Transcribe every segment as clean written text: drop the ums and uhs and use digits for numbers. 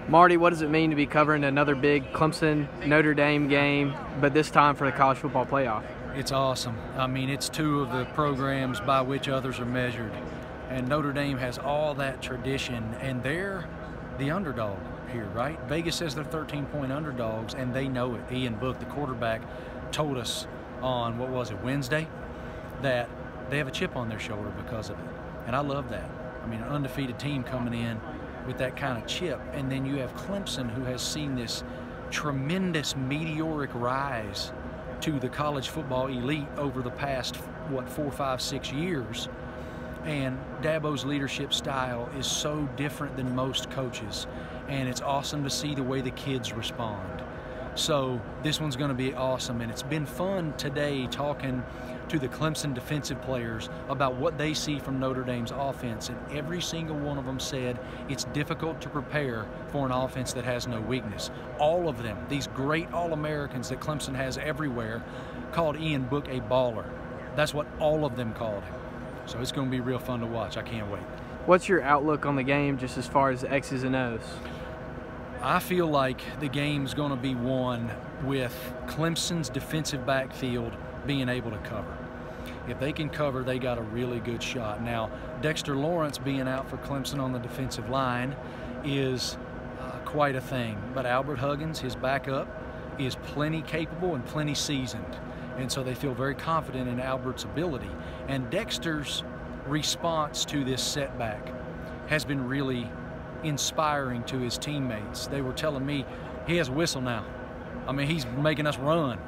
Marty, what does it mean to be covering another big Clemson-Notre Dame game, but this time for the college football playoff? It's awesome. I mean, it's two of the programs by which others are measured. And Notre Dame has all that tradition, and they're the underdog here, right? Vegas says they're 13-point underdogs, and they know it. Ian Book, the quarterback, told us on, what was it, Wednesday, that they have a chip on their shoulder because of it. And I love that. I mean, an undefeated team coming in with that kind of chip, and then you have Clemson, who has seen this tremendous meteoric rise to the college football elite over the past, 4, 5, 6 years. And Dabo's leadership style is so different than most coaches, and it's awesome to see the way the kids respond. So this one's going to be awesome, and it's been fun today talking to the Clemson defensive players about what they see from Notre Dame's offense, and every single one of them said it's difficult to prepare for an offense that has no weakness. All of them, these great All-Americans that Clemson has everywhere, called Ian Book a baller. That's what all of them called him. So it's going to be real fun to watch. I can't wait. What's your outlook on the game just as far as the X's and O's? I feel like the game's going to be won with Clemson's defensive backfield being able to cover. If they can cover, they got a really good shot. Now, Dexter Lawrence being out for Clemson on the defensive line is quite a thing. But Albert Huggins, his backup, is plenty capable and plenty seasoned. And so they feel very confident in Albert's ability. And Dexter's response to this setback has been really inspiring to his teammates. They were telling me he has a whistle now. I mean, he's making us run.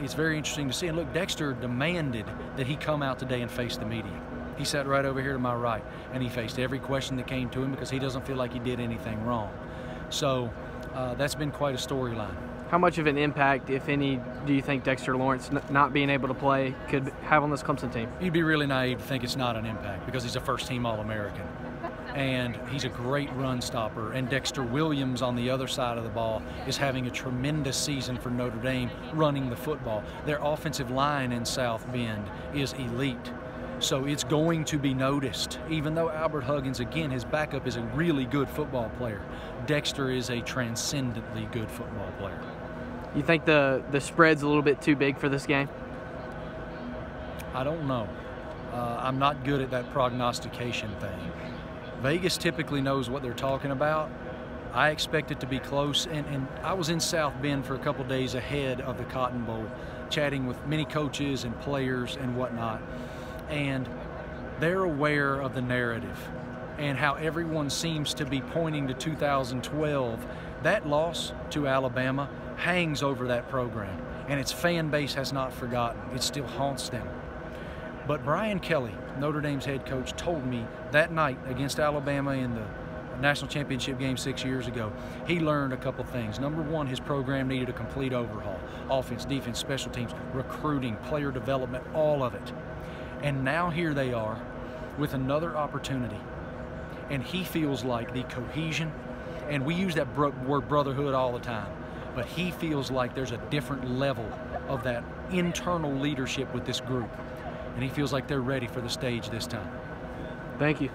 It's very interesting to see. And look, Dexter demanded that he come out today and face the media. He sat right over here to my right, and he faced every question that came to him because he doesn't feel like he did anything wrong. So that's been quite a storyline. How much of an impact, if any, do you think Dexter Lawrence not being able to play could have on this Clemson team? You'd be really naive to think it's not an impact because he's a first-team All-American. And he's a great run stopper. And Dexter Williams on the other side of the ball is having a tremendous season for Notre Dame running the football. Their offensive line in South Bend is elite. So it's going to be noticed. Even though Albert Huggins, again, his backup is a really good football player, Dexter is a transcendently good football player. You think the spread's a little bit too big for this game? I don't know. I'm not good at that prognostication thing. Vegas typically knows what they're talking about. I expect it to be close, and I was in South Bend for a couple days ahead of the Cotton Bowl, chatting with many coaches and players and whatnot, and they're aware of the narrative and how everyone seems to be pointing to 2012. That loss to Alabama hangs over that program, and its fan base has not forgotten. It still haunts them. But Brian Kelly, Notre Dame's head coach, told me that night against Alabama in the national championship game 6 years ago, he learned a couple things. Number one, his program needed a complete overhaul. Offense, defense, special teams, recruiting, player development, all of it. And now here they are with another opportunity. And he feels like the cohesion, and we use that word brotherhood all the time, but he feels like there's a different level of that internal leadership with this group. And he feels like they're ready for the stage this time. Thank you.